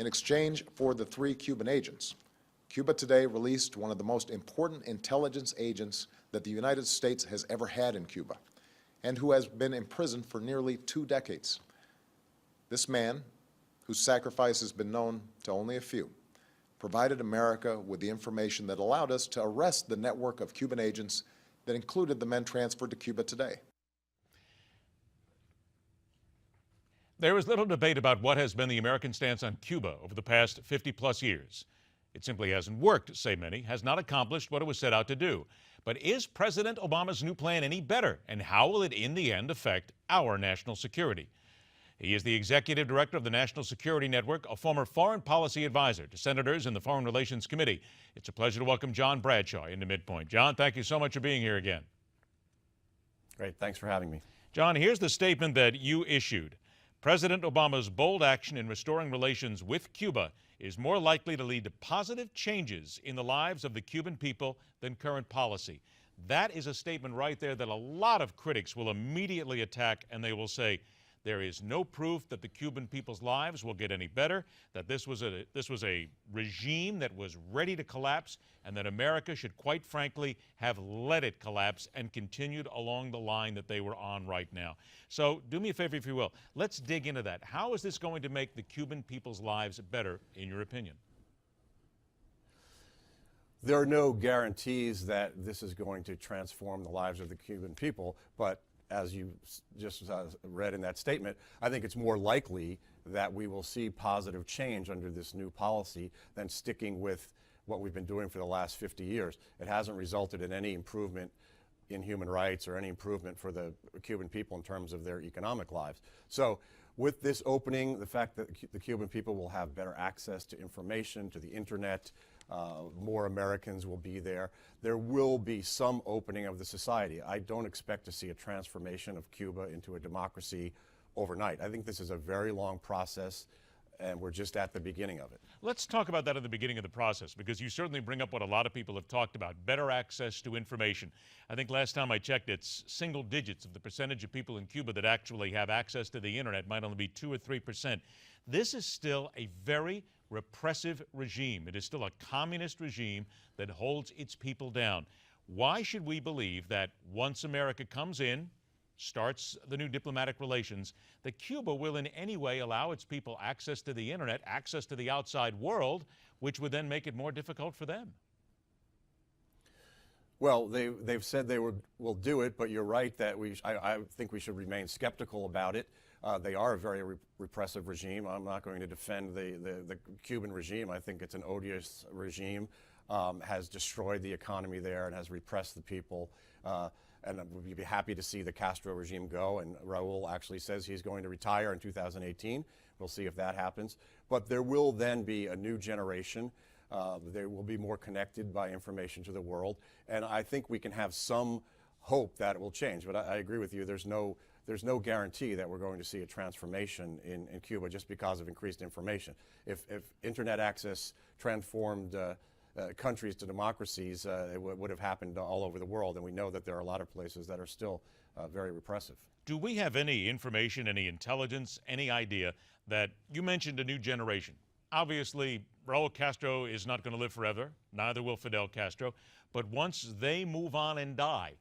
In exchange for the 3 Cuban agents, Cuba today released one of the most important intelligence agents that the United States has ever had in Cuba, and who has been imprisoned for nearly 2 decades. This man, whose sacrifice has been known to only a few, provided America with the information that allowed us to arrest the network of Cuban agents that included the men transferred to Cuba today. There is little debate about what has been the American stance on Cuba over the past 50-plus years. It simply hasn't worked, say many, has not accomplished what it was set out to do. But is President Obama's new plan any better, and how will it in the end affect our national security? He is the executive director of the National Security Network, a former foreign policy advisor to senators in the Foreign Relations Committee. It's a pleasure to welcome John Bradshaw into MidPoint. John, thank you so much for being here again. Great. Thanks for having me. John, here's the statement that you issued. President Obama's bold action in restoring relations with Cuba is more likely to lead to positive changes in the lives of the Cuban people than current policy. That is a statement right there that a lot of critics will immediately attack, and they will say, there is no proof that the Cuban people's lives will get any better, that this was a regime that was ready to collapse, and that America should, quite frankly, have let it collapse and continued along the line that they were on right now. So do me a favor, if you will. Let's dig into that. How is this going to make the Cuban people's lives better, in your opinion? There are no guarantees that this is going to transform the lives of the Cuban people, but as you just read in that statement, I think it's more likely that we will see positive change under this new policy than sticking with what we've been doing for the last 50 years. It hasn't resulted in any improvement in human rights or any improvement for the Cuban people in terms of their economic lives. So with this opening, the fact that the Cuban people will have better access to information, to the internet, more Americans will be there. There will be some opening of the society. I don't expect to see a transformation of Cuba into a democracy overnight. I think this is a very long process, and we're just at the beginning of it. Let's talk about that at the beginning of the process, because you certainly bring up what a lot of people have talked about, better access to information. I think last time I checked, it's single digits of the percentage of people in Cuba that actually have access to the internet, might only be 2 or 3%. This is still a very repressive regime. It is still a communist regime that holds its people down. Why should we believe that once America comes in, starts the new diplomatic relations, that Cuba will in any way allow its people access to the internet, access to the outside world, which would then make it more difficult for them? Well, they've said they will do it, but you're right that I think we should remain skeptical about it. They are a very repressive regime. I'm not going to defend the Cuban regime. I think it's an odious regime, has destroyed the economy there and has repressed the people. And we'd be happy to see the Castro regime go. And Raul actually says he's going to retire in 2018. We'll see if that happens. But there will then be a new generation. They will be more connected by information to the world. And I think we can have some hope that it will change. But I agree with you. There's no guarantee that we're going to see a transformation in Cuba just because of increased information. If internet access transformed countries to democracies, it would have happened all over the world, and we know that there are a lot of places that are still very repressive. Do we have any information, any intelligence, any idea that you mentioned a new generation? Obviously, Raul Castro is not going to live forever, neither will Fidel Castro, but once they move on and die,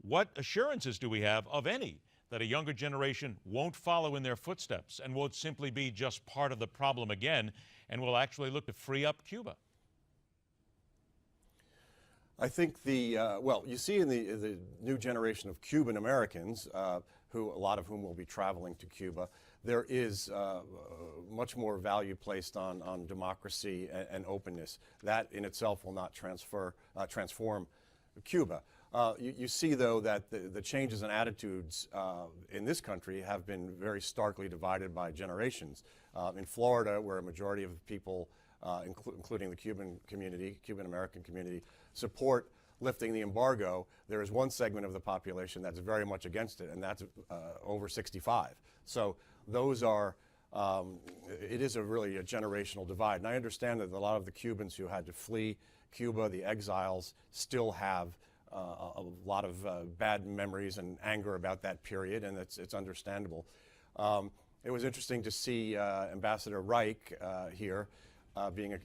what assurances do we have, of any, that a younger generation won't follow in their footsteps and won't simply be just part of the problem again and will actually look to free up Cuba? I think well, you see in the new generation of Cuban Americans, a lot of whom will be traveling to Cuba, there is much more value placed on democracy and openness. That in itself will not transform Cuba. You see, though, that the changes in attitudes in this country have been very starkly divided by generations. In Florida, where a majority of people, including the Cuban American community, support lifting the embargo, there is one segment of the population that's very much against it, and that's over 65. So those are, it is really a generational divide. And I understand that a lot of the Cubans who had to flee Cuba, the exiles, still have a lot of bad memories and anger about that period, and it's understandable. It was interesting to see Ambassador Reich here,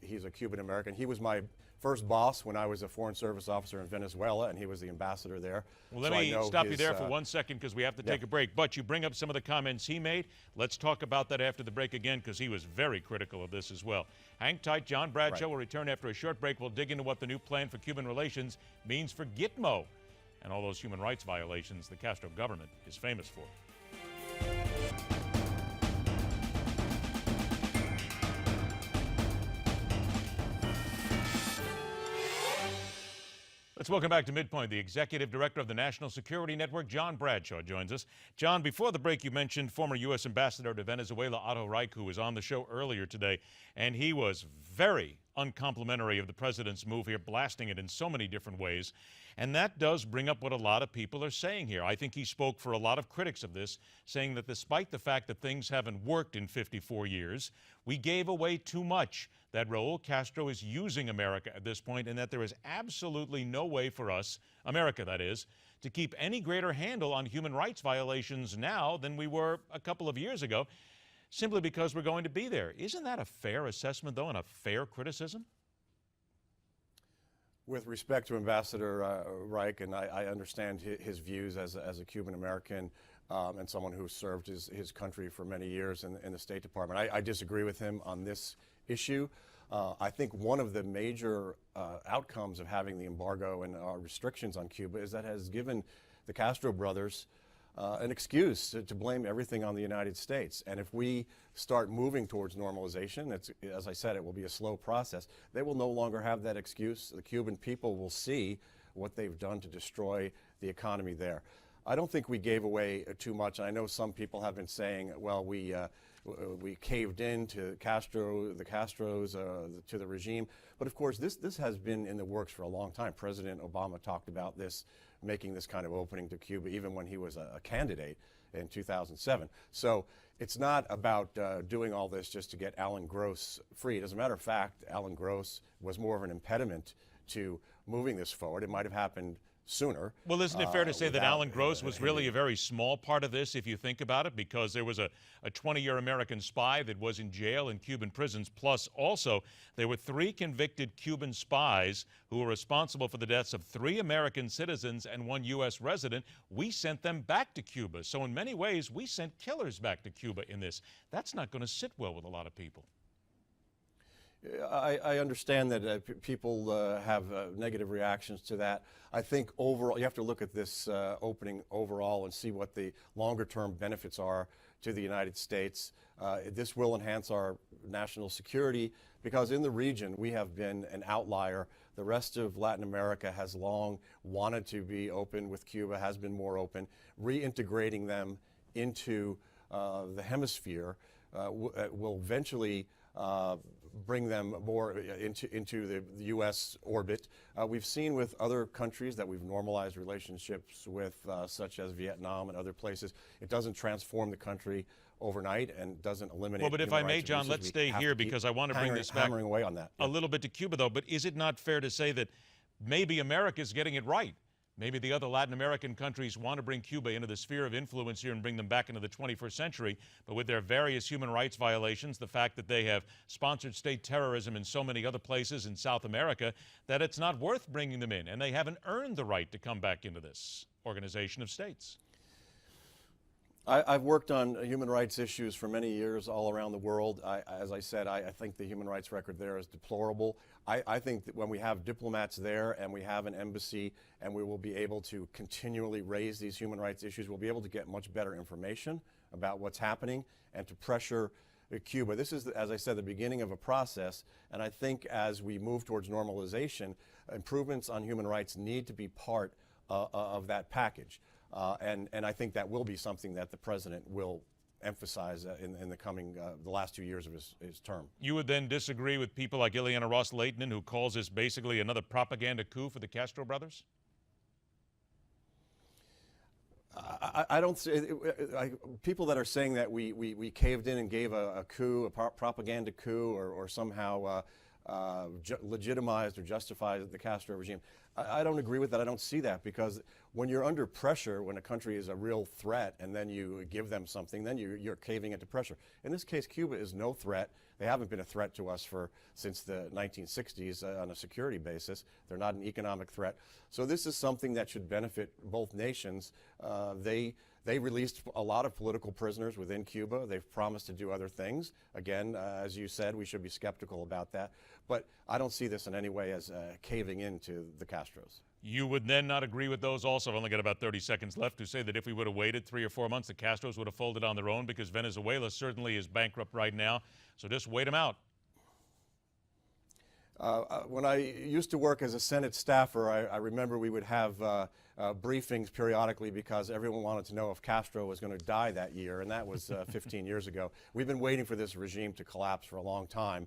he's a Cuban American. He was my first boss when I was a Foreign Service officer in Venezuela, and he was the ambassador there. Well, let So me stop you there for 1 second because we have to take a break. But you bring up some of the comments he made. Let's talk about that after the break again because he was very critical of this as well. Hang tight. John Bradshaw will return after a short break. We'll dig into what the new plan for Cuban relations means for Gitmo and all those human rights violations the Castro government is famous for. Let's welcome back to MidPoint. The executive director of the National Security Network, John Bradshaw, joins us. John, before the break, you mentioned former U.S. Ambassador to Venezuela, Otto Reich, who was on the show earlier today, and he was very uncomplimentary of the president's move here, blasting it in so many different ways. And that does bring up what a lot of people are saying here. I think he spoke for a lot of critics of this, saying that despite the fact that things haven't worked in 54 years, we gave away too much, that Raul Castro is using America at this point, and that there is absolutely no way for us, America that is, to keep any greater handle on human rights violations now than we were a couple of years ago, simply because we're going to be there. Isn't that a fair assessment, though, and a fair criticism? With respect to Ambassador Reich, and I understand his views as a Cuban American and someone who served his country for many years in the State Department, I disagree with him on this issue. I think one of the major outcomes of having the embargo and restrictions on Cuba is that it has given the Castro brothers an excuse to blame everything on the United States. And if we start moving towards normalization, as I said, it will be a slow process. They will no longer have that excuse. The Cuban people will see what they've done to destroy the economy there. I don't think we gave away too much. I know some people have been saying, well, we caved in to the Castros, to the regime. But of course, this has been in the works for a long time. President Obama talked about this, making this kind of opening to Cuba, even when he was a candidate in 2007. So it's not about doing all this just to get Alan Gross freed. As a matter of fact, Alan Gross was more of an impediment to moving this forward. It might have happened sooner. Well, isn't it fair to say that Alan Gross was really a very small part of this, if you think about it, because there was a 20-year American spy that was in jail in Cuban prisons, plus also there were 3 convicted Cuban spies who were responsible for the deaths of 3 American citizens and 1 U.S. resident. We sent them back to Cuba. So in many ways, we sent killers back to Cuba in this. That's not going to sit well with a lot of people. I understand that people have negative reactions to that. I think overall, you have to look at this opening overall and see what the longer-term benefits are to the United States. This will enhance our national security because in the region we have been an outlier. The rest of Latin America has long wanted to be open with Cuba, has been more open. Reintegrating them into the hemisphere will eventually bring them more into the U.S. orbit. We've seen with other countries that we've normalized relationships with, such as Vietnam and other places. It doesn't transform the country overnight and doesn't eliminate. Well, but if I may, John, let's stay here because I want to bring this back away on that. a little bit to Cuba, though. But is it not fair to say that maybe America's getting it right? Maybe the other Latin American countries want to bring Cuba into the sphere of influence here and bring them back into the 21st century, but with their various human rights violations, the fact that they have sponsored state terrorism in so many other places in South America, that it's not worth bringing them in, and they haven't earned the right to come back into this organization of states. I've worked on human rights issues for many years all around the world. As I said, I think the human rights record there is deplorable. I think that when we have diplomats there and we have an embassy and we will be able to continually raise these human rights issues, we'll be able to get much better information about what's happening and to pressure Cuba. This is, as I said, the beginning of a process, and I think as we move towards normalization, improvements on human rights need to be part of that package. And I think that will be something that the president will emphasize in the coming, the last 2 years of his term. You would then disagree with people like Ileana Ros-Lehtinen, who calls this basically another propaganda coup for the Castro brothers? I don't see, people that are saying that we caved in and gave a coup, a propaganda coup, or somehow legitimized or justified the Castro regime. I don't agree with that. I don't see that, because when you're under pressure, when a country is a real threat and then you give them something, then you're caving into pressure. In this case, Cuba is no threat. They haven't been a threat to us since the 1960s on a security basis. They're not an economic threat. So this is something that should benefit both nations. They released a lot of political prisoners within Cuba. They've promised to do other things. Again, as you said, we should be skeptical about that. But I don't see this in any way as caving into the Castros. You would then not agree with those also, I've only got about 30 seconds left, who say that if we would have waited 3 or 4 months, the Castros would have folded on their own, because Venezuela certainly is bankrupt right now. So just wait them out. When I used to work as a Senate staffer, I remember we would have briefings periodically because everyone wanted to know if Castro was going to die that year, and that was 15 years ago. We've been waiting for this regime to collapse for a long time.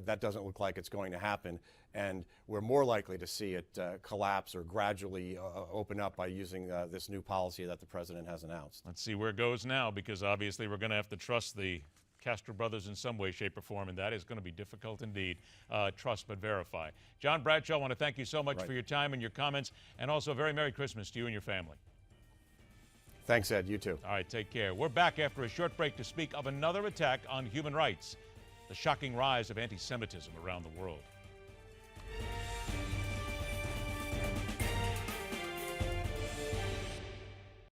That doesn't look like it's going to happen, and we're more likely to see it collapse or gradually open up by using this new policy that the president has announced. Let's see where it goes now, because obviously we're going to have to trust the Castro brothers in some way, shape, or form, and that is going to be difficult indeed. Trust but verify. John Bradshaw, I want to thank you so much for your time and your comments, and also a very Merry Christmas to you and your family. Thanks, Ed. You too. All right, take care. We're back after a short break to speak of another attack on human rights, the shocking rise of anti-Semitism around the world.